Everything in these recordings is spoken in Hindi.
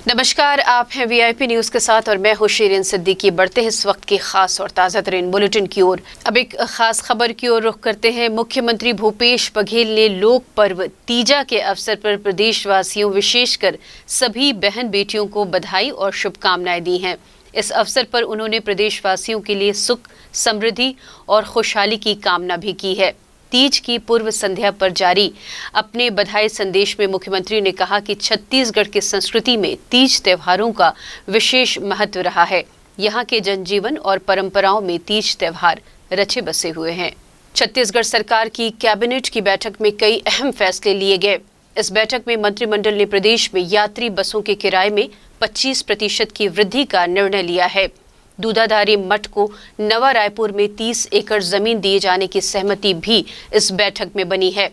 नमस्कार, आप हैं वीआईपी न्यूज के साथ और मैं हूं शीरिन सिद्दीकी। बढ़ते हैं इस वक्त के खास और ताज़ा तरीन बुलेटिन की ओर। अब एक खास खबर की ओर रुख करते हैं। मुख्यमंत्री भूपेश बघेल ने लोक पर्व तीजा के अवसर पर प्रदेशवासियों, विशेषकर सभी बहन बेटियों को बधाई और शुभकामनाएं दी हैं। इस अवसर पर उन्होंने प्रदेशवासियों के लिए सुख, समृद्धि और खुशहाली की कामना भी की है। तीज की पूर्व संध्या पर जारी अपने बधाई संदेश में मुख्यमंत्री ने कहा कि छत्तीसगढ़ की संस्कृति में तीज त्योहारों का विशेष महत्व रहा है। यहाँ के जनजीवन और परंपराओं में तीज त्योहार रचे बसे हुए हैं। छत्तीसगढ़ सरकार की कैबिनेट की बैठक में कई अहम फैसले लिए गए। इस बैठक में मंत्रिमंडल ने प्रदेश में यात्री बसों के किराए में 25% की वृद्धि का निर्णय लिया है। दूधाधारी मठ को नवा रायपुर में 30 एकड़ जमीन दिए जाने की सहमति भी इस बैठक में बनी है।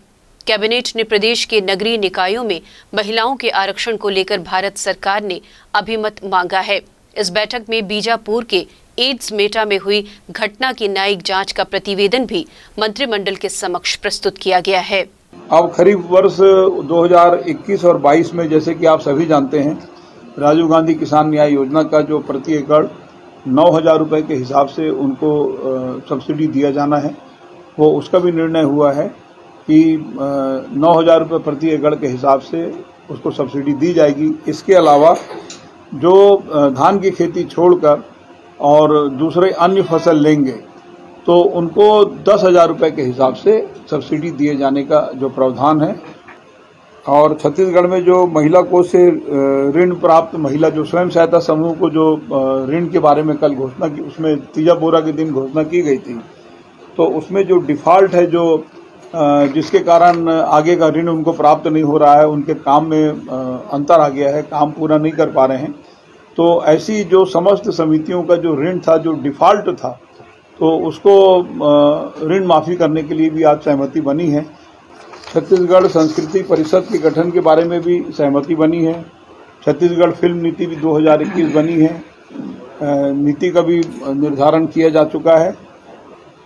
कैबिनेट ने प्रदेश के नगरीय निकायों में महिलाओं के आरक्षण को लेकर भारत सरकार ने अभिमत मांगा है। इस बैठक में बीजापुर के एड्स मेटा में हुई घटना की न्यायिक जांच का प्रतिवेदन भी मंत्रिमंडल के समक्ष प्रस्तुत किया गया है। अब खरीफ वर्ष 2021 और 22 में, जैसे कि आप सभी जानते हैं, राजीव गांधी किसान न्याय योजना का जो प्रति एकड़ 9,000 रुपये के हिसाब से उनको सब्सिडी दिया जाना है, वो उसका भी निर्णय हुआ है कि 9,000 रुपये प्रति एकड़ के हिसाब से उसको सब्सिडी दी जाएगी। इसके अलावा जो धान की खेती छोड़कर और दूसरे अन्य फसल लेंगे तो उनको 10,000 रुपये के हिसाब से सब्सिडी दिए जाने का जो प्रावधान है। और छत्तीसगढ़ में जो महिला कोष से ऋण प्राप्त महिला जो स्वयं सहायता समूह को जो ऋण के बारे में कल घोषणा की, उसमें तीजा बोरा के दिन घोषणा की गई थी, तो उसमें जो डिफ़ॉल्ट है, जो जिसके कारण आगे का ऋण उनको प्राप्त नहीं हो रहा है, उनके काम में अंतर आ गया है, काम पूरा नहीं कर पा रहे हैं, तो ऐसी जो समस्त समितियों का जो ऋण था, जो डिफ़ॉल्ट था, तो उसको ऋण माफ़ी करने के लिए भी आज सहमति बनी है। छत्तीसगढ़ संस्कृति परिषद के गठन के बारे में भी सहमति बनी है। छत्तीसगढ़ फिल्म नीति भी 2021 बनी है। नीति का भी निर्धारण किया जा चुका है।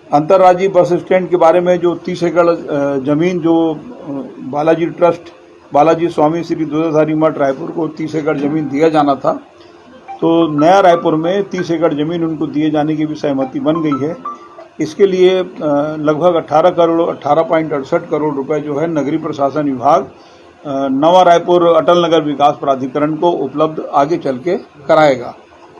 अंतर्राज्यीय बस स्टैंड के बारे में जो 30 एकड़ जमीन जो बालाजी ट्रस्ट, बालाजी स्वामी श्री दूधाधारी मठ रायपुर को 30 एकड़ जमीन दिया जाना था, तो नया रायपुर में 30 एकड़ जमीन उनको दिए जाने की भी सहमति बन गई है। इसके लिए लगभग 18.68 करोड़ रुपए जो है नगरीय प्रशासन विभाग नवा रायपुर अटल नगर विकास प्राधिकरण को उपलब्ध आगे चल के कराएगा।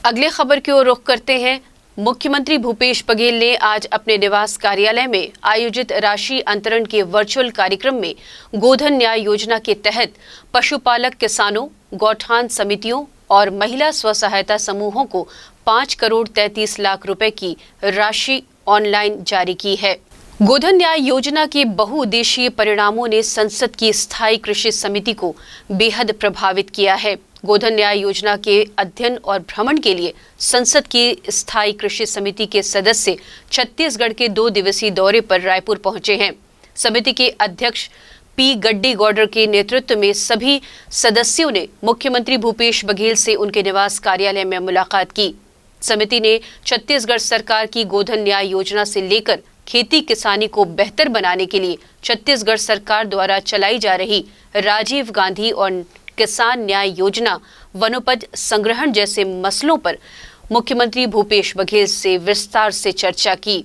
अगले खबर की ओर रुख करते हैं। मुख्यमंत्री भूपेश बघेल ने आज अपने निवास कार्यालय में आयोजित राशि अंतरण के वर्चुअल कार्यक्रम में गोधन न्याय योजना के तहत पशुपालक किसानों, गौठान समितियों और महिला स्व सहायता समूहों को 5 करोड़ 33 लाख रुपए की राशि ऑनलाइन जारी की है। गोधन न्याय योजना के बहुउद्देशीय परिणामों ने संसद की स्थायी कृषि समिति को बेहद प्रभावित किया है। गोधन न्याय योजना के अध्ययन और भ्रमण के लिए संसद की स्थायी कृषि समिति के सदस्य छत्तीसगढ़ के 2 दिवसीय दौरे पर रायपुर पहुंचे हैं। समिति के अध्यक्ष पी गड्डी गौडर के नेतृत्व में सभी सदस्यों ने मुख्यमंत्री भूपेश बघेल से उनके निवास कार्यालय में मुलाकात की। समिति ने छत्तीसगढ़ सरकार की गोधन न्याय योजना से लेकर खेती किसानी को बेहतर बनाने के लिए छत्तीसगढ़ सरकार द्वारा चलाई जा रही राजीव गांधी और किसान न्याय योजना, वनोपज संग्रहण जैसे मसलों पर मुख्यमंत्री भूपेश बघेल से विस्तार से चर्चा की।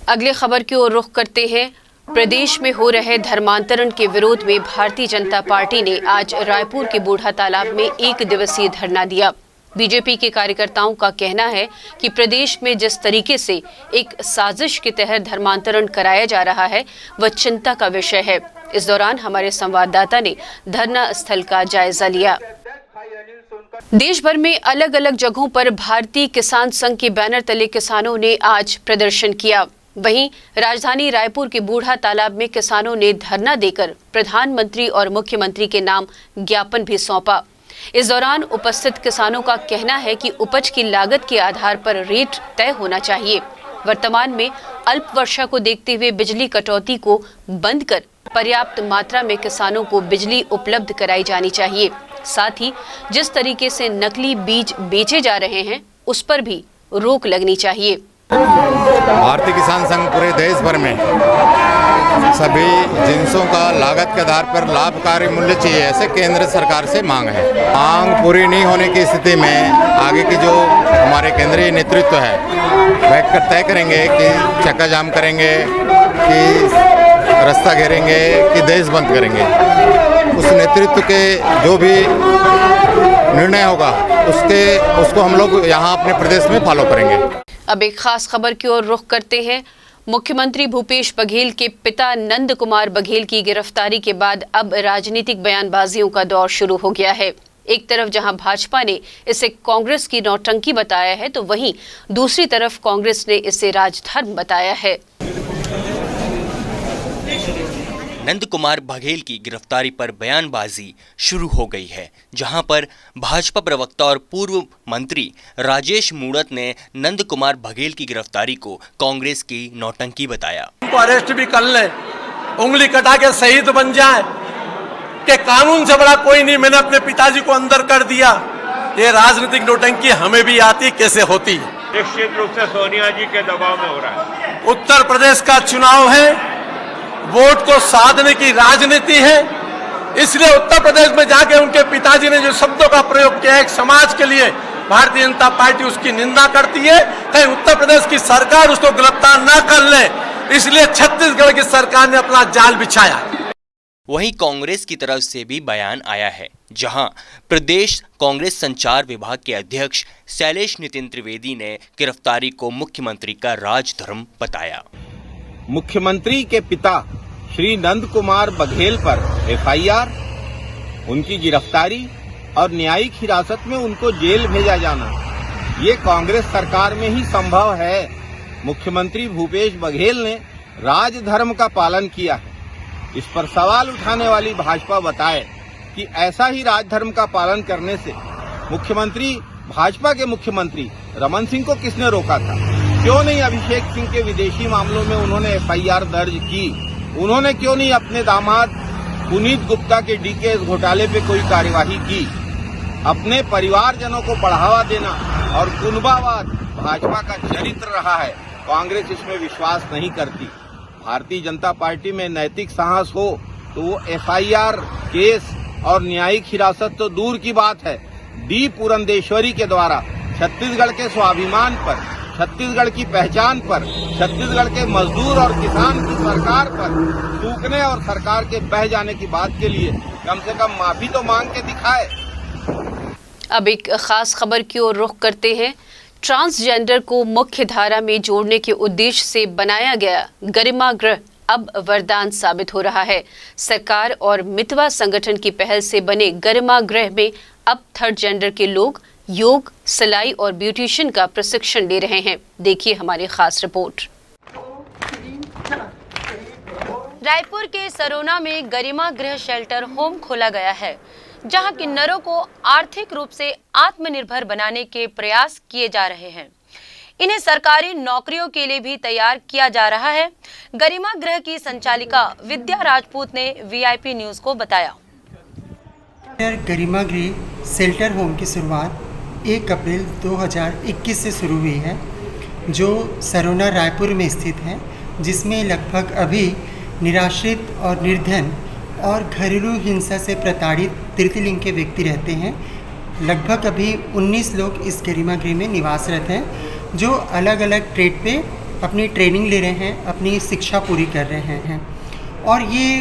अगले खबर की ओर रुख करते हैं। प्रदेश में हो रहे धर्मांतरण के विरोध में भारतीय जनता पार्टी ने आज रायपुर के बूढ़ा तालाब में 1 दिवसीय धरना दिया। बीजेपी के कार्यकर्ताओं का कहना है कि प्रदेश में जिस तरीके से एक साजिश के तहत धर्मांतरण कराया जा रहा है, वह चिंता का विषय है। इस दौरान हमारे संवाददाता ने धरना स्थल का जायजा लिया। देश भर में अलग अलग जगहों पर भारतीय किसान संघ के बैनर तले किसानों ने आज प्रदर्शन किया। वहीं राजधानी रायपुर के बूढ़ा तालाब में किसानों ने धरना देकर प्रधानमंत्री और मुख्यमंत्री के नाम ज्ञापन भी सौंपा। इस दौरान उपस्थित किसानों का कहना है कि उपज की लागत के आधार पर रेट तय होना चाहिए। वर्तमान में अल्प वर्षा को देखते हुए बिजली कटौती को बंद कर पर्याप्त मात्रा में किसानों को बिजली उपलब्ध कराई जानी चाहिए। साथ ही जिस तरीके से नकली बीज बेचे जा रहे हैं, उस पर भी रोक लगनी चाहिए। भारतीय किसान संघ पूरे देश भर में सभी जिन्सों का लागत के आधार पर लाभकारी मूल्य चाहिए, ऐसे केंद्र सरकार से मांग है। मांग पूरी नहीं होने की स्थिति में आगे की जो हमारे केंद्रीय नेतृत्व है वह तय करेंगे कि चक्का जाम करेंगे, कि रास्ता घेरेंगे, कि देश बंद करेंगे। उस नेतृत्व के जो भी निर्णय होगा उसको हम लोग यहाँ अपने प्रदेश में फॉलो करेंगे। अब एक खास खबर की ओर रुख करते हैं। मुख्यमंत्री भूपेश बघेल के पिता नंद कुमार बघेल की गिरफ्तारी के बाद अब राजनीतिक बयानबाजियों का दौर शुरू हो गया है। एक तरफ जहां भाजपा ने इसे कांग्रेस की नौटंकी बताया है, तो वहीं दूसरी तरफ कांग्रेस ने इसे राजधर्म बताया है। नंद कुमार बघेल की गिरफ्तारी पर बयानबाजी शुरू हो गई है, जहां पर भाजपा प्रवक्ता और पूर्व मंत्री राजेश मूणत ने नंद कुमार बघेल की गिरफ्तारी को कांग्रेस की नौटंकी बताया। उनको अरेस्ट भी कर ले, उंगली कटा के शहीद बन जाए कि कानून से बड़ा कोई नहीं, मैंने अपने पिताजी को अंदर कर दिया। ये राजनीतिक नौटंकी हमें भी आती कैसे होती। निश्चित रूप से सोनिया जी के दबाव में हो रहा है। उत्तर प्रदेश का चुनाव है, वोट को साधने की राजनीति है, इसलिए उत्तर प्रदेश में जाके उनके पिताजी ने जो शब्दों का प्रयोग किया एक समाज के लिए, भारतीय जनता पार्टी उसकी निंदा करती है। कहीं उत्तर प्रदेश की सरकार उसको गिरफ्तार न कर ले, इसलिए छत्तीसगढ़ की सरकार ने अपना जाल बिछाया। वहीं कांग्रेस की तरफ से भी बयान आया है, जहां प्रदेश कांग्रेस संचार विभाग के अध्यक्ष शैलेश नितिन त्रिवेदी ने गिरफ्तारी को मुख्यमंत्री का राजधर्म बताया। मुख्यमंत्री के पिता श्री नंद कुमार बघेल पर एफआईआर, उनकी गिरफ्तारी और न्यायिक हिरासत में उनको जेल भेजा जाना, ये कांग्रेस सरकार में ही संभव है। मुख्यमंत्री भूपेश बघेल ने राजधर्म का पालन किया है। इस पर सवाल उठाने वाली भाजपा बताए कि ऐसा ही राजधर्म का पालन करने से भाजपा के मुख्यमंत्री रमन सिंह को किसने रोका था? क्यों नहीं अभिषेक सिंह के विदेशी मामलों में उन्होंने एफआईआर दर्ज की? उन्होंने क्यों नहीं अपने दामाद पुनीत गुप्ता के डीकेएस घोटाले पे कोई कार्यवाही की? अपने परिवारजनों को बढ़ावा देना और गुनबावाद भाजपा का चरित्र रहा है। कांग्रेस इसमें विश्वास नहीं करती। भारतीय जनता पार्टी में नैतिक साहस हो तो वो एफआईआर केस और न्यायिक हिरासत तो दूर की बात है, डी पुरंदेश्वरी के द्वारा छत्तीसगढ़ के स्वाभिमान पर, छत्तीसगढ़ की पहचान पर, छत्तीसगढ़ के मजदूर और किसान की सरकार पर थूकने और सरकार के बह जाने की बात के लिए कम से कम माफी तो मांग के दिखाए। अब एक खास खबर की ओर रुख करते हैं। ट्रांसजेंडर को मुख्य धारा में जोड़ने के उद्देश्य से बनाया गया गरिमा गृह अब वरदान साबित हो रहा है। सरकार और मितवा संगठन की पहल से बने गरिमा गृह में अब थर्ड जेंडर के लोग योग, सिलाई और ब्यूटिशियन का प्रशिक्षण ले रहे हैं। देखिए हमारी खास रिपोर्ट। रायपुर के सरोना में गरिमा गृह शेल्टर होम खोला गया है, जहां किन्नरों को आर्थिक रूप से आत्मनिर्भर बनाने के प्रयास किए जा रहे हैं। इन्हें सरकारी नौकरियों के लिए भी तैयार किया जा रहा है। गरिमा गृह की संचालिका विद्या राजपूत ने वीआईपी न्यूज को बताया। गरिमा गृह शेल्टर होम की शुरुआत 1 अप्रैल 2021 से शुरू हुई है, जो सरोना रायपुर में स्थित है, जिसमें लगभग अभी निराश्रित और निर्धन और घरेलू हिंसा से प्रताड़ित तृतीय लिंग के व्यक्ति रहते हैं। लगभग अभी 19 लोग इस गरिमा गृह में निवासरत हैं, जो अलग अलग ट्रेड पे अपनी ट्रेनिंग ले रहे हैं, अपनी शिक्षा पूरी कर रहे हैं। और ये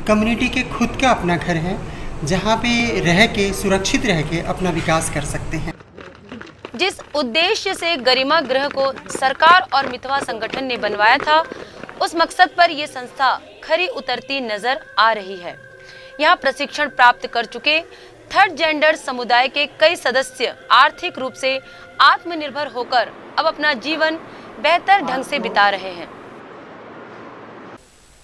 कम्युनिटी के खुद का अपना घर है, जहाँ पे रह के सुरक्षित रह के अपना विकास कर सकते हैं। जिस उद्देश्य से गरिमा गृह को सरकार और मितवा संगठन ने बनवाया था, उस मकसद पर यह संस्था खरी उतरती नजर आ रही है। यहाँ प्रशिक्षण प्राप्त कर चुके थर्ड जेंडर समुदाय के कई सदस्य आर्थिक रूप से आत्मनिर्भर होकर अब अपना जीवन बेहतर ढंग से बिता रहे हैं।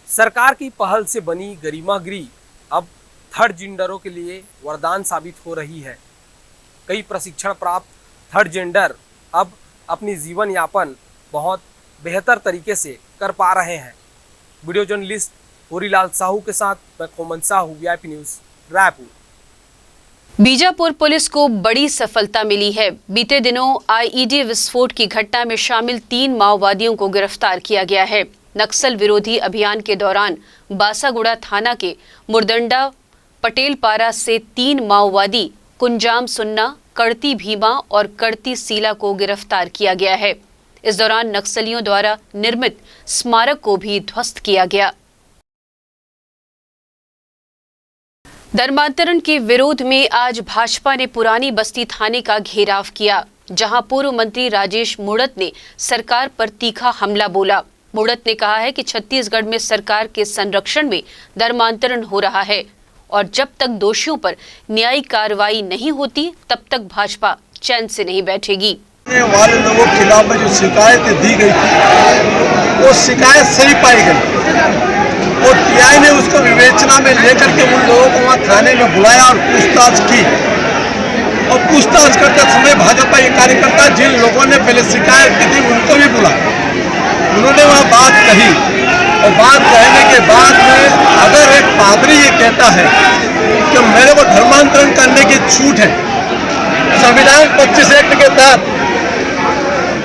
सरकार की पहल से बनी गरिमा गृह अब थर्ड जेंडरों के लिए वरदान साबित हो रही है। कई प्रशिक्षण प्राप्त थर्ड जेंडर अब अपनी जीवन यापन बहुत बेहतर तरीके से कर पा रहे हैं। वीडियो जर्नलिस्ट होरीलाल साहू के साथ मैं Koman Sahu, VIP news Raipur. Bijapur police को बड़ी सफलता मिली है। बीते दिनों आईईडी विस्फोट की घटना में शामिल 3 माओवादियों को गिरफ्तार किया गया है। नक्सल विरोधी अभियान के दौरान बासागुड़ा थाना के मुरदंडा पटेलपारा से 3 माओवादी कुंजाम सुन्ना, कड़ती भीमा और कड़ती सीला को गिरफ्तार किया गया है। इस दौरान नक्सलियों द्वारा निर्मित स्मारक को भी ध्वस्त किया गया। धर्मांतरण के विरोध में आज भाजपा ने पुरानी बस्ती थाने का घेराव किया, जहां पूर्व मंत्री राजेश मूणत ने सरकार पर तीखा हमला बोला। मूणत ने कहा है कि छत्तीसगढ़ में सरकार के संरक्षण में धर्मांतरण हो रहा है और जब तक दोषियों पर न्यायिक कार्रवाई नहीं होती तब तक भाजपा चैन से नहीं बैठेगी। वाले लोगों के खिलाफ में जो शिकायतें दी गई थी वो शिकायत सही पाई गई और टीआई ने उसको विवेचना में लेकर के उन लोगों को वहाँ थाने में बुलाया और पूछताछ की। और पूछताछ करते समय भाजपा के कार्यकर्ता जिन लोगों ने पहले शिकायत की थी उनको भी बुलाया। उन्होंने वहाँ बात कही और बात कहने के बाद में अगर एक पादरी ये कहता है कि मेरे को धर्मांतरण करने की छूट है, संविधान 25 एक्ट के तहत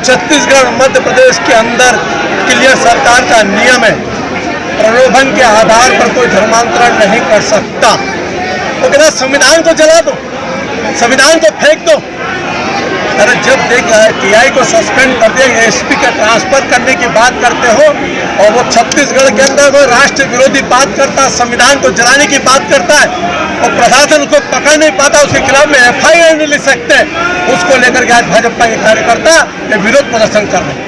छत्तीसगढ़ मध्य प्रदेश के अंदर क्लियर सरकार का नियम है, प्रलोभन के आधार पर कोई धर्मांतरण नहीं कर सकता। वो कहता संविधान को जला दो, संविधान को फेंक दो। अरे जब टीआई को सस्पेंड कर दिया, एसपी का ट्रांसफर करने की बात करते हो और वो छत्तीसगढ़ के अंदर वो राष्ट्र विरोधी बात करता है, संविधान को जलाने की बात करता है और प्रशासन उसको पकड़ नहीं पाता, उसके खिलाफ में एफआईआर नहीं लिख सकते, उसको लेकर के आज भाजपा के कार्यकर्ता विरोध प्रदर्शन कर रहे हैं।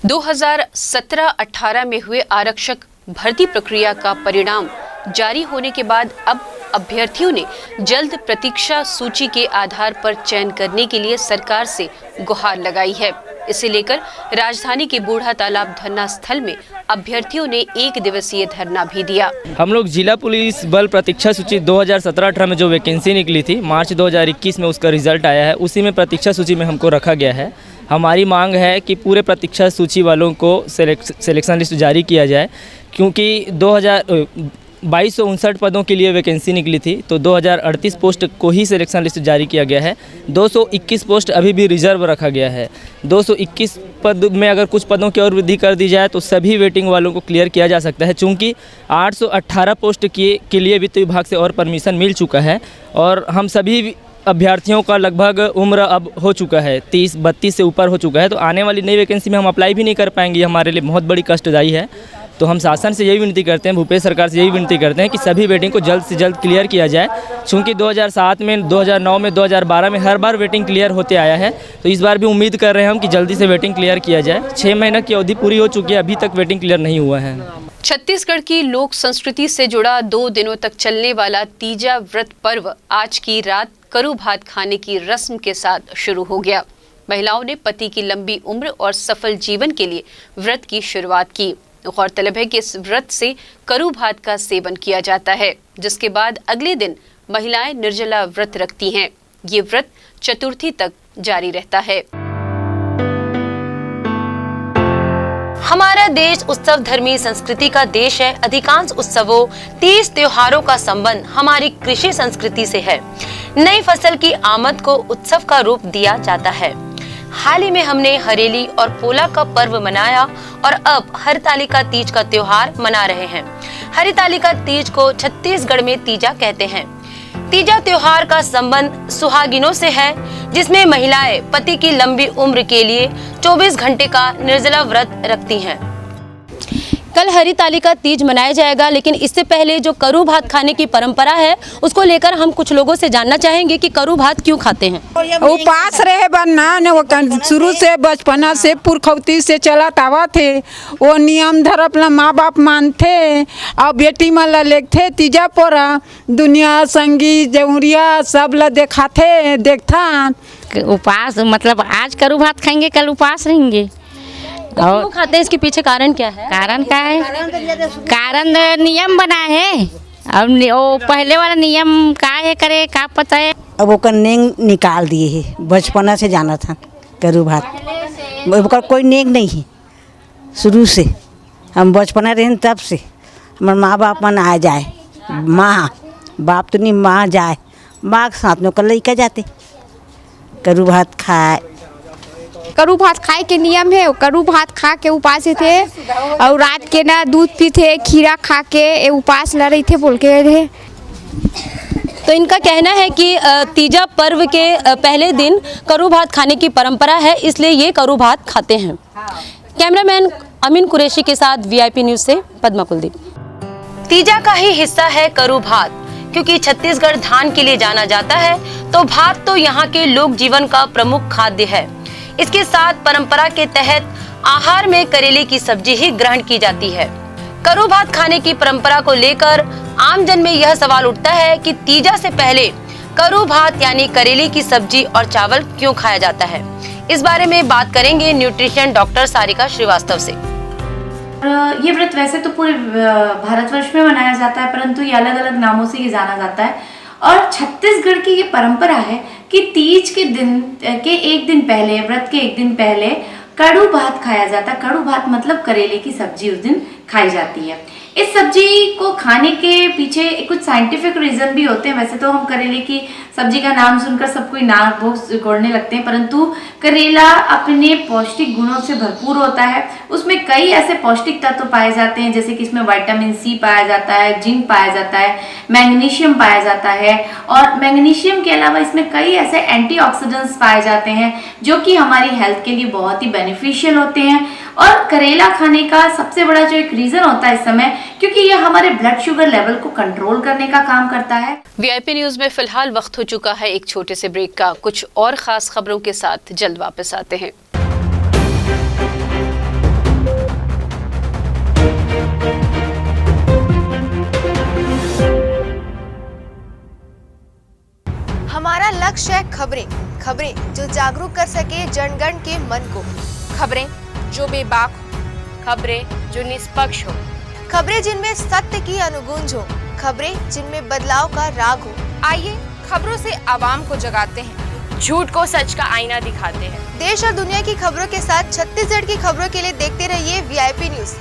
2017-18 में हुए आरक्षक भर्ती प्रक्रिया का परिणाम जारी होने के बाद अब अभ्यर्थियों ने जल्द प्रतीक्षा सूची के आधार पर चयन करने के लिए सरकार से गुहार लगाई है। इसे लेकर राजधानी के बूढ़ा तालाब धरना स्थल में अभ्यर्थियों ने 1 दिवसीय धरना भी दिया। हम लोग जिला पुलिस बल प्रतीक्षा सूची 2017-18 में जो वैकेंसी निकली थी, मार्च 2021 में उसका रिजल्ट आया है, उसी में प्रतीक्षा सूची में हमको रखा गया है। हमारी मांग है कि पूरे प्रतीक्षा सूची वालों को सिलेक्शन लिस्ट जारी किया जाए, क्योंकि 2259 पदों के लिए वैकेंसी निकली थी, तो 2038 पोस्ट को ही सिलेक्शन लिस्ट जारी किया गया है। 221 पोस्ट अभी भी रिजर्व रखा गया है। 221 पद में अगर कुछ पदों की और वृद्धि कर दी जाए तो सभी वेटिंग वालों को क्लियर किया जा सकता है, चूँकि 818 पोस्ट के लिए वित्त विभाग से और परमिशन मिल चुका है और हम सभी अभ्यर्थियों का लगभग उम्र अब हो चुका है, 30-32 से ऊपर हो चुका है, तो आने वाली नई वैकेंसी में हम अप्लाई भी नहीं कर पाएंगे। हमारे लिए बहुत बड़ी कष्टदायी है। तो हम शासन से यही विनती करते हैं, भूपेश सरकार से यही विनती करते हैं कि सभी वेटिंग को जल्द से जल्द क्लियर किया जाए, क्योंकि 2007 में, 2009 में, 2012 में हर बार वेटिंग क्लियर होते आया है, तो इस बार भी उम्मीद कर रहे हैं हम कि जल्दी से वेटिंग क्लियर किया जाए। 6 महीने की अवधि पूरी हो चुकी है, अभी तक वेटिंग क्लियर नहीं हुआ है। छत्तीसगढ़ की लोक संस्कृति से जुड़ा 2 दिनों तक चलने वाला तीजा व्रत पर्व आज की रात करू भात खाने की रस्म के साथ शुरू हो गया। महिलाओं ने पति की लंबी उम्र और सफल जीवन के लिए व्रत की शुरुआत की। गौरतलब है कि इस व्रत से करू भात का सेवन किया जाता है, जिसके बाद अगले दिन महिलाएं निर्जला व्रत रखती हैं। ये व्रत चतुर्थी तक जारी रहता है। हमारा देश उत्सव धर्मी संस्कृति का देश है। अधिकांश उत्सवों, तीज त्योहारों का संबंध हमारी कृषि संस्कृति से है। नई फसल की आमद को उत्सव का रूप दिया जाता है। हाल ही में हमने हरेली और पोला का पर्व मनाया और अब हरितालिका तीज का त्योहार मना रहे हैं। हरितालिका तीज को छत्तीसगढ़ में तीजा कहते हैं। तीजा त्योहार का संबंध सुहागिनों से है, जिसमें महिलाएं पति की लंबी उम्र के लिए 24 घंटे का निर्जला व्रत रखती हैं। कल हरितालिका तीज मनाया जाएगा, लेकिन इससे पहले जो करू भात खाने की परंपरा है उसको लेकर हम कुछ लोगों से जानना चाहेंगे कि करू भात क्यों खाते हैं। उपास रहे बनना वो शुरू से बचपना से पुरखौती से चला आवा थे, वो नियम धर अपना माँ बाप मानते और बेटी मन ला लेखते तीजा पोरा दुनिया संगी जमुरिया सब ला देखाते देखता। उपास मतलब आज करू भात खाएंगे, कल उपास रहेंगे। क्यों खाते हैं, इसके पीछे कारण क्या है? कारण क्या है? कारण नियम बना है। अब वो पहले वाला नियम का है करे का पता है। अब वो नेंग निकाल दिए है, बचपना से जाना था करू भात कोई नेंग नहीं है। शुरू से हम बचपना रहे तब से हमारे माँ बाप मन आ जाए, माँ बाप तो नहीं माँ जाए माघ साथ में कल लेकर जाते करू भात खाए। करू भात खाए के नियम है, करू भात खा के उपास थे और रात के ना दूध पीते, खीरा खा के उपास ल रही थे बोल के थे। तो इनका कहना है कि तीजा पर्व के पहले दिन करू भात खाने की परंपरा है, इसलिए ये करू भात खाते हैं। कैमरामैन अमीन कुरैशी के साथ वीआईपी न्यूज से पद्मा कुलदीप। तीजा का ही हिस्सा है करू भात, क्योंकि छत्तीसगढ़ धान के लिए जाना जाता है, तो भात तो यहाँ के लोक जीवन का प्रमुख खाद्य है। इसके साथ परंपरा के तहत आहार में करेले की सब्जी ही ग्रहण की जाती है। करू भात खाने की परंपरा को लेकर आम जन में यह सवाल उठता है कि तीजा से पहले करू भात यानी करेले की सब्जी और चावल क्यों खाया जाता है। इस बारे में बात करेंगे न्यूट्रिशन डॉक्टर सारिका श्रीवास्तव से। ये व्रत वैसे तो पूरे भारतवर्ष में मनाया जाता है, परंतु ये अलग अलग नामों से ये जाना जाता है। और छत्तीसगढ़ की ये परंपरा है कि तीज के दिन के एक दिन पहले, व्रत के एक दिन पहले कड़ू भात खाया जाता है। कड़ू भात मतलब करेले की सब्जी उस दिन खाई जाती है। इस सब्जी को खाने के पीछे कुछ साइंटिफिक रीजन भी होते हैं। वैसे तो हम करेले की सब्जी का नाम सुनकर सब कोई नाक भोग गोड़ने लगते हैं, परंतु करेला अपने पौष्टिक गुणों से भरपूर होता है। उसमें कई ऐसे पौष्टिक तत्व पाए जाते हैं, जैसे कि इसमें विटामिन सी पाया जाता है, जिंक पाया जाता है, मैग्नीशियम पाया जाता है, और मैग्नीशियम के अलावा इसमें कई ऐसे एंटीऑक्सीडेंट्स पाए जाते हैं जो कि हमारी हेल्थ के लिए बहुत ही बेनिफिशियल होते हैं। और करेला खाने का सबसे बड़ा जो एक रीजन होता है इस समय, क्योंकि यह हमारे ब्लड शुगर लेवल को कंट्रोल करने का काम करता है। वीआईपी न्यूज में फिलहाल वक्त हो चुका है एक छोटे से ब्रेक का। कुछ और खास खबरों के साथ जल्द वापस आते हैं। हमारा लक्ष्य है खबरें जो जागरूक कर सके जनगण के मन को, खबरें जो बेबाक हो, खबरें जो निष्पक्ष हो, खबरें जिनमें सत्य की अनुगूंज हो, खबरें जिनमें बदलाव का राग हो। आइए खबरों से आवाम को जगाते हैं, झूठ को सच का आईना दिखाते हैं। देश और दुनिया की खबरों के साथ छत्तीसगढ़ की खबरों के लिए देखते रहिए वीआईपी न्यूज।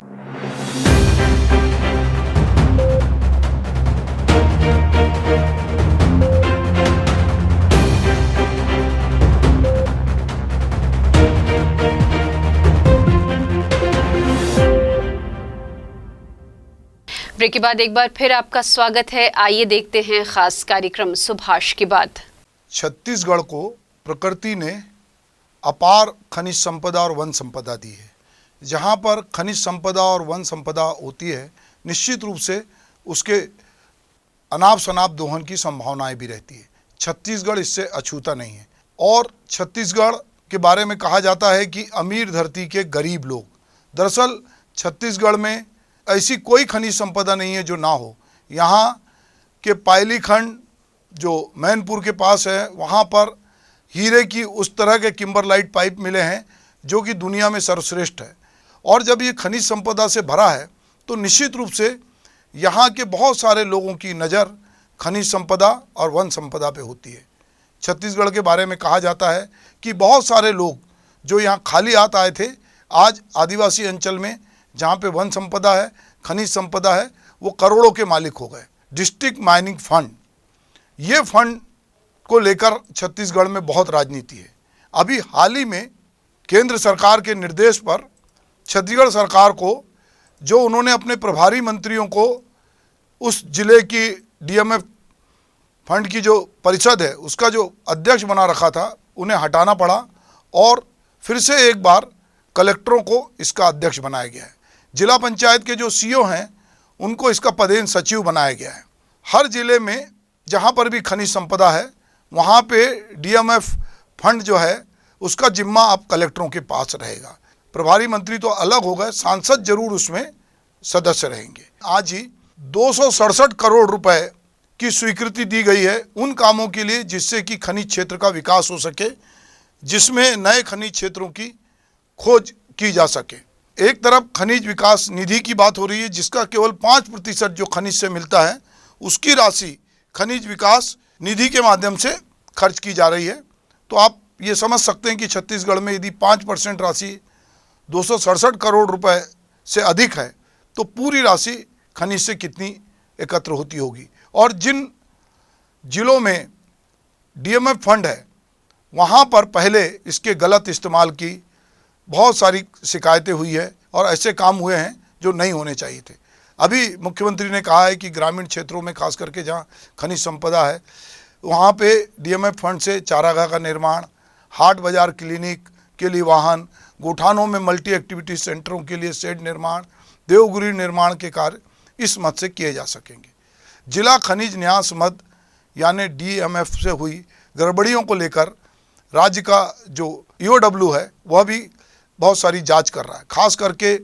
ब्रेक के बाद एक बार फिर आपका स्वागत है। आइए देखते हैं खास कार्यक्रम सुभाष की बात। छत्तीसगढ़ को प्रकृति ने अपार खनिज संपदा और वन संपदा दी है। जहाँ पर खनिज संपदा और वन संपदा होती है, निश्चित रूप से उसके अनाप शनाप दोहन की संभावनाएं भी रहती है। छत्तीसगढ़ इससे अछूता नहीं है। और छत्तीसगढ़ के बारे में कहा जाता है कि अमीर धरती के गरीब लोग। दरअसल छत्तीसगढ़ में ऐसी कोई खनिज संपदा नहीं है जो ना हो। यहाँ के पायली खंड जो मैनपुर के पास है, वहाँ पर हीरे की उस तरह के किम्बरलाइट पाइप मिले हैं जो कि दुनिया में सर्वश्रेष्ठ है। और जब ये खनिज संपदा से भरा है तो निश्चित रूप से यहाँ के बहुत सारे लोगों की नज़र खनिज संपदा और वन संपदा पे होती है। छत्तीसगढ़ के बारे में कहा जाता है कि बहुत सारे लोग जो यहाँ खाली हाथ आए थे, आज आदिवासी अंचल में जहाँ पे वन संपदा है, खनिज संपदा है, वो करोड़ों के मालिक हो गए। डिस्ट्रिक्ट माइनिंग फंड, ये फंड को लेकर छत्तीसगढ़ में बहुत राजनीति है। अभी हाल ही में केंद्र सरकार के निर्देश पर छत्तीसगढ़ सरकार को, जो उन्होंने अपने प्रभारी मंत्रियों को उस जिले की डीएमएफ फंड की जो परिषद है उसका जो अध्यक्ष बना रखा था, उन्हें हटाना पड़ा और फिर से एक बार कलेक्टरों को इसका अध्यक्ष बनाया गया है। जिला पंचायत के जो सीईओ हैं उनको इसका पदेन सचिव बनाया गया है। हर जिले में जहाँ पर भी खनिज संपदा है वहाँ पे डीएमएफ फंड जो है उसका जिम्मा अब कलेक्टरों के पास रहेगा। प्रभारी मंत्री तो अलग हो गए, सांसद जरूर उसमें सदस्य रहेंगे। आज ही 267 करोड़ रुपए की स्वीकृति दी गई है उन कामों के लिए जिससे कि खनिज क्षेत्र का विकास हो सके, जिसमें नए खनिज क्षेत्रों की खोज की जा सके। एक तरफ खनिज विकास निधि की बात हो रही है जिसका केवल 5% जो खनिज से मिलता है उसकी राशि खनिज विकास निधि के माध्यम से खर्च की जा रही है। तो आप ये समझ सकते हैं कि छत्तीसगढ़ में यदि 5% राशि 267 करोड़ रुपए से अधिक है तो पूरी राशि खनिज से कितनी एकत्र होती होगी। और जिन जिलों में डीएमएफ फंड है वहाँ पर पहले इसके गलत इस्तेमाल की बहुत सारी शिकायतें हुई है और ऐसे काम हुए हैं जो नहीं होने चाहिए थे। अभी मुख्यमंत्री ने कहा है कि ग्रामीण क्षेत्रों में खास करके जहाँ खनिज संपदा है वहाँ पे डीएमएफ फंड से चारागाह का निर्माण, हाट बाजार क्लिनिक के लिए वाहन, गोठानों में मल्टी एक्टिविटी सेंटरों के लिए शेड निर्माण, देवगुरी निर्माण के कार्य इस मद से किए जा सकेंगे। जिला खनिज न्यास मद यानी डीएमएफ से हुई गड़बड़ियों को लेकर राज्य का जो ईओडब्ल्यू है वह भी बहुत सारी जांच कर रहा है। खास करके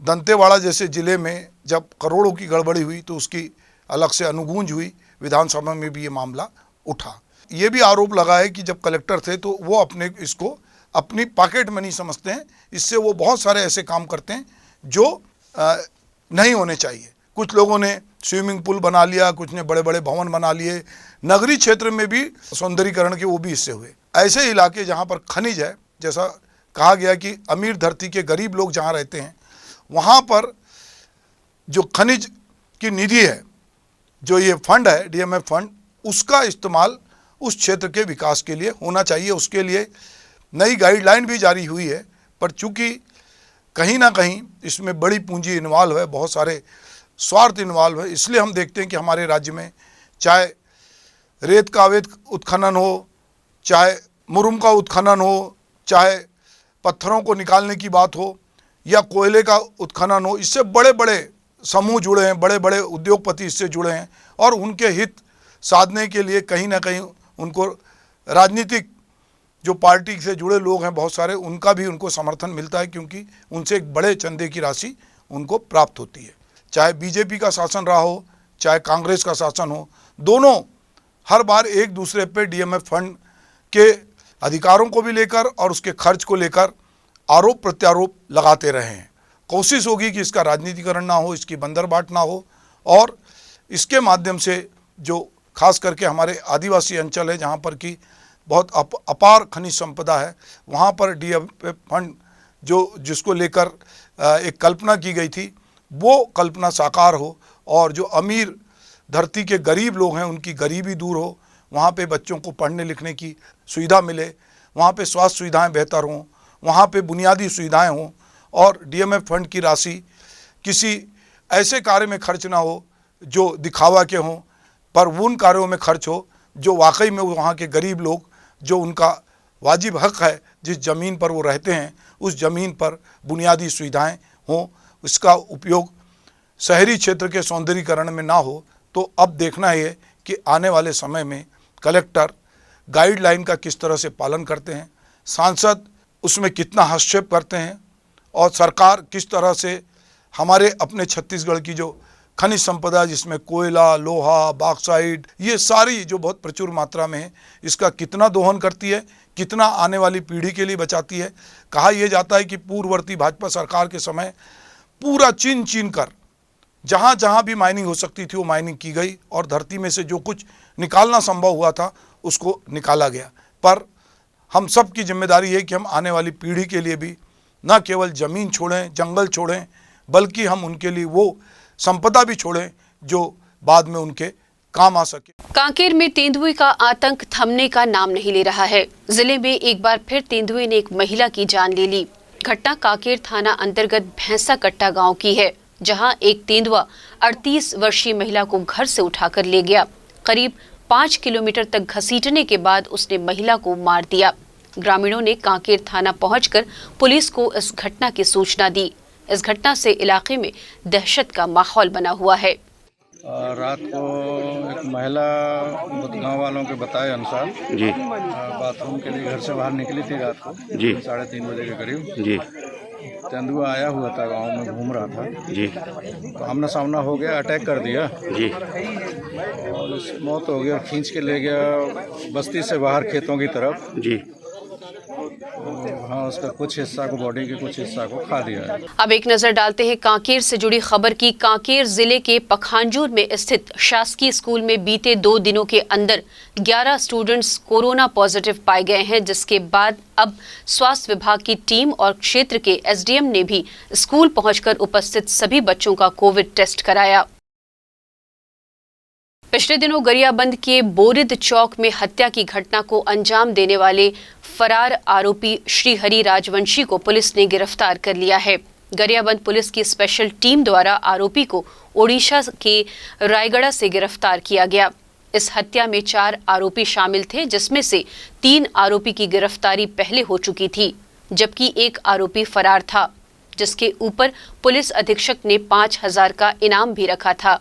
दंतेवाड़ा जैसे ज़िले में जब करोड़ों की गड़बड़ी हुई तो उसकी अलग से अनुगूंज हुई, विधानसभा में भी ये मामला उठा। ये भी आरोप लगा है कि जब कलेक्टर थे तो वो इसको अपनी पॉकेट मनी समझते हैं, इससे वो बहुत सारे ऐसे काम करते हैं जो नहीं होने चाहिए। कुछ लोगों ने स्विमिंग पूल बना लिया, कुछ ने बड़े बड़े भवन बना लिए, नगरीय क्षेत्र में भी सौंदर्यीकरण के वो भी हिस्से हुए। ऐसे इलाके जहाँ पर खनिज है, जैसा कहा गया कि अमीर धरती के गरीब लोग जहाँ रहते हैं वहाँ पर जो खनिज की निधि है, जो ये फंड है डीएमएफ फंड, उसका इस्तेमाल उस क्षेत्र के विकास के लिए होना चाहिए। उसके लिए नई गाइडलाइन भी जारी हुई है, पर चूँकि कहीं ना कहीं इसमें बड़ी पूंजी इन्वॉल्व है, बहुत सारे स्वार्थ इन्वॉल्व है, इसलिए हम देखते हैं कि हमारे राज्य में चाहे रेत का अवैध उत्खनन हो, चाहे मुरुम का उत्खनन हो, चाहे पत्थरों को निकालने की बात हो या कोयले का उत्खनन हो, इससे बड़े बड़े समूह जुड़े हैं, बड़े बड़े उद्योगपति इससे जुड़े हैं और उनके हित साधने के लिए कहीं ना कहीं उनको राजनीतिक जो पार्टी से जुड़े लोग हैं बहुत सारे, उनका भी उनको समर्थन मिलता है, क्योंकि उनसे एक बड़े चंदे की राशि उनको प्राप्त होती है। चाहे बीजेपी का शासन रहा हो, चाहे कांग्रेस का शासन हो, दोनों हर बार एक दूसरे पे डीएमएफ फंड के अधिकारों को भी लेकर और उसके खर्च को लेकर आरोप प्रत्यारोप लगाते रहे हैं। कोशिश होगी कि इसका राजनीतिकरण ना हो, इसकी बंदरबाट ना हो और इसके माध्यम से जो खास करके हमारे आदिवासी अंचल है जहाँ पर कि बहुत अपार खनिज संपदा है, वहाँ पर डीएमएफ फंड जिसको लेकर एक कल्पना की गई थी वो कल्पना साकार हो और जो अमीर धरती के गरीब लोग हैं उनकी गरीबी दूर हो, वहाँ पे बच्चों को पढ़ने लिखने की सुविधा मिले, वहाँ पे स्वास्थ्य सुविधाएं बेहतर हों, वहाँ पे बुनियादी सुविधाएं हों और डीएमएफ फंड की राशि किसी ऐसे कार्य में खर्च ना हो जो दिखावा के हों, पर उन कार्यों में खर्च हो जो वाकई में वहाँ के गरीब लोग, जो उनका वाजिब हक है, जिस ज़मीन पर वो रहते हैं उस ज़मीन पर बुनियादी सुविधाएं हों, इसका उपयोग शहरी क्षेत्र के सौंदर्यीकरण में ना हो। तो अब देखना है कि आने वाले समय में कलेक्टर गाइडलाइन का किस तरह से पालन करते हैं, सांसद उसमें कितना हस्तक्षेप करते हैं और सरकार किस तरह से हमारे अपने छत्तीसगढ़ की जो खनिज संपदा जिसमें कोयला, लोहा, बॉक्साइट, ये सारी जो बहुत प्रचुर मात्रा में है, इसका कितना दोहन करती है, कितना आने वाली पीढ़ी के लिए बचाती है। कहा यह जाता है कि पूर्ववर्ती भाजपा सरकार के समय पूरा चीन कर जहाँ जहाँ भी माइनिंग हो सकती थी वो माइनिंग की गई और धरती में से जो कुछ निकालना संभव हुआ था उसको निकाला गया। पर हम सब की जिम्मेदारी है कि हम आने वाली पीढ़ी के लिए भी न केवल ज़मीन छोड़ें, जंगल छोड़ें, बल्कि हम उनके लिए वो संपदा भी छोड़ें जो बाद में उनके काम आ सके। कांकेर में तेंदुए का आतंक थमने का नाम नहीं ले रहा है। जिले में एक बार फिर तेंदुए ने एक महिला की जान ले ली। घटना कांकेर थाना अंतर्गत भैंसा कट्टा गांव की है, जहां एक तेंदुआ 38 वर्षीय महिला को घर से उठाकर ले गया। करीब 5 किलोमीटर तक घसीटने के बाद उसने महिला को मार दिया। ग्रामीणों ने कांकेर थाना पहुंचकर पुलिस को इस घटना की सूचना दी। इस घटना से इलाके में दहशत का माहौल बना हुआ है। रात को एक महिला गांव वालों के बताए अनुसार जी बाथरूम के लिए घर से बाहर निकली थी रात को जी 3:30 बजे के करीब जी। तेंदुआ आया हुआ था, गांव में घूम रहा था जी, तो आमना सामना हो गया, अटैक कर दिया जी और मौत हो गया। खींच के ले गया बस्ती से बाहर खेतों की तरफ जी। हाँ, उसका कुछ हिस्सा को, बॉडी के कुछ हिस्सा को खा दिया है। अब एक नजर डालते हैं कांकेर से जुड़ी खबर की। कांकेर जिले के पखांजूर में स्थित शासकीय स्कूल में बीते 2 दिनों के अंदर 11 स्टूडेंट्स कोरोना पॉजिटिव पाए गए हैं, जिसके बाद अब स्वास्थ्य विभाग की टीम और क्षेत्र के एसडीएम ने भी स्कूल पहुंचकर उपस्थित सभी बच्चों का कोविड टेस्ट कराया। पिछले दिनों गरियाबंद के बोरिद चौक में हत्या की घटना को अंजाम देने वाले फरार आरोपी श्रीहरि राजवंशी को पुलिस ने गिरफ्तार कर लिया है। गरियाबंद पुलिस की स्पेशल टीम द्वारा आरोपी को ओडिशा के रायगढ़ से गिरफ्तार किया गया। इस हत्या में 4 आरोपी शामिल थे, जिसमें से 3 आरोपी की गिरफ्तारी पहले हो चुकी थी, जबकि 1 आरोपी फरार था, जिसके ऊपर पुलिस अधीक्षक ने 5,000 का इनाम भी रखा था।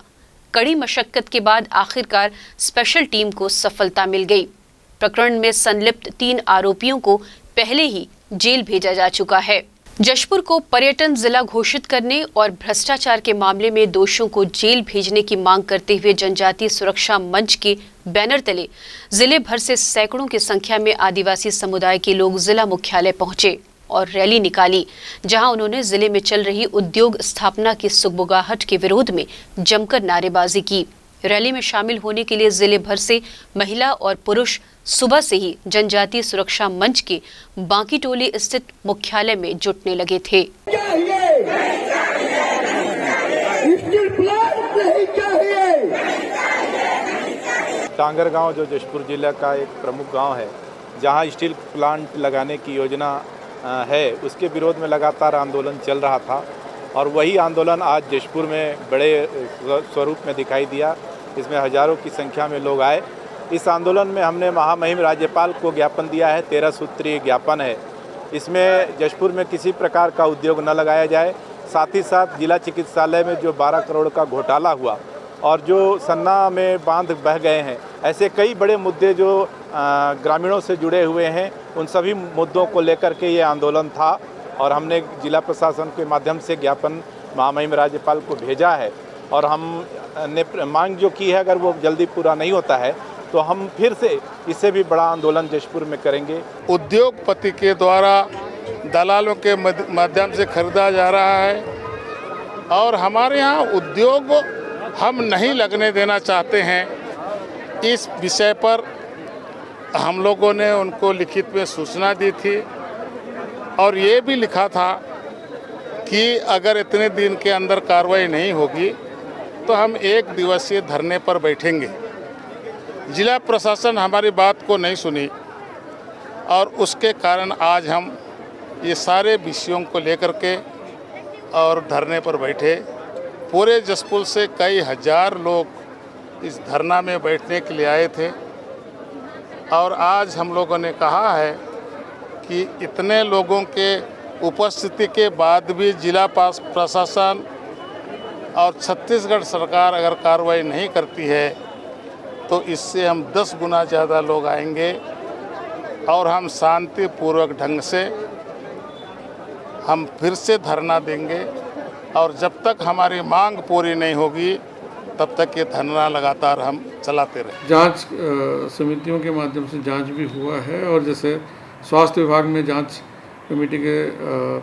कड़ी मशक्कत के बाद आखिरकार स्पेशल टीम को सफलता मिल गई। प्रकरण में संलिप्त 3 आरोपियों को पहले ही जेल भेजा जा चुका है। जशपुर को पर्यटन जिला घोषित करने और भ्रष्टाचार के मामले में दोषियों को जेल भेजने की मांग करते हुए जनजातीय सुरक्षा मंच के बैनर तले जिले भर से सैकड़ों की संख्या में आदिवासी समुदाय के लोग जिला मुख्यालय पहुंचे और रैली निकाली, जहां उन्होंने जिले में चल रही उद्योग स्थापना की सुगबुगाहट के विरोध में जमकर नारेबाजी की। रैली में शामिल होने के लिए जिले भर से महिला और पुरुष सुबह से ही जनजातीय सुरक्षा मंच के बांकी टोली स्थित मुख्यालय में जुटने लगे थे। टांगर गांव जो जशपुर जिला का एक प्रमुख गांव है, जहां स्टील प्लांट लगाने की योजना है, उसके विरोध में लगातार आंदोलन चल रहा था और वही आंदोलन आज जशपुर में बड़े स्वरूप में दिखाई दिया। इसमें हजारों की संख्या में लोग आए। इस आंदोलन में हमने महामहिम राज्यपाल को ज्ञापन दिया है, 13 सूत्रीय ज्ञापन है। इसमें जशपुर में किसी प्रकार का उद्योग न लगाया जाए, साथ ही साथ जिला चिकित्सालय में जो 12 करोड़ का घोटाला हुआ और जो सन्ना में बांध बह गए हैं, ऐसे कई बड़े मुद्दे जो ग्रामीणों से जुड़े हुए हैं, उन सभी मुद्दों को लेकर के ये आंदोलन था और हमने जिला प्रशासन के माध्यम से ज्ञापन महामहिम राज्यपाल को भेजा है और हमने मांग जो की है, अगर वो जल्दी पूरा नहीं होता है तो हम फिर से इससे भी बड़ा आंदोलन जशपुर में करेंगे। उद्योगपति के द्वारा दलालों के माध्यम से खरीदा जा रहा है और हमारे यहाँ उद्योग हम नहीं लगने देना चाहते हैं। इस विषय पर हम लोगों ने उनको लिखित में सूचना दी थी और ये भी लिखा था कि अगर इतने दिन के अंदर कार्रवाई नहीं होगी तो हम 1 दिवसीय धरने पर बैठेंगे। जिला प्रशासन हमारी बात को नहीं सुनी और उसके कारण आज हम ये सारे विषयों को लेकर के और धरने पर बैठे। पूरे जशपुर से कई हजार लोग इस धरना में बैठने के लिए आए थे और आज हम लोगों ने कहा है कि इतने लोगों के उपस्थिति के बाद भी जिला प्रशासन और छत्तीसगढ़ सरकार अगर कार्रवाई नहीं करती है तो इससे हम 10 गुना ज़्यादा लोग आएंगे और हम शांतिपूर्वक ढंग से हम फिर से धरना देंगे और जब तक हमारी मांग पूरी नहीं होगी तब तक ये धरना लगातार हम चलाते रहे। जांच समितियों के माध्यम से जांच भी हुआ है और जैसे स्वास्थ्य विभाग में जांच कमेटी के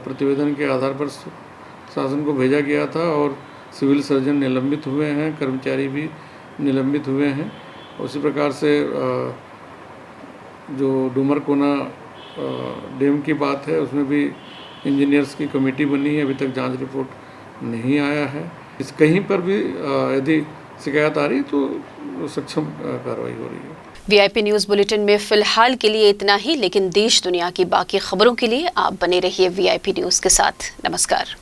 प्रतिवेदन के आधार पर शासन को भेजा गया था और सिविल सर्जन निलंबित हुए हैं, कर्मचारी भी निलंबित हुए हैं। उसी प्रकार से जो डूमरकोना डैम की बात है उसमें भी इंजीनियर्स की कमेटी बनी है, अभी तक जांच रिपोर्ट नहीं आया है। इस कहीं पर भी यदि शिकायत आ रही तो सक्षम कार्रवाई हो रही है। वीआईपी न्यूज़ बुलेटिन में फिलहाल के लिए इतना ही, लेकिन देश दुनिया की बाकी खबरों के लिए आप बने रहिए वीआईपी न्यूज़ के साथ। नमस्कार।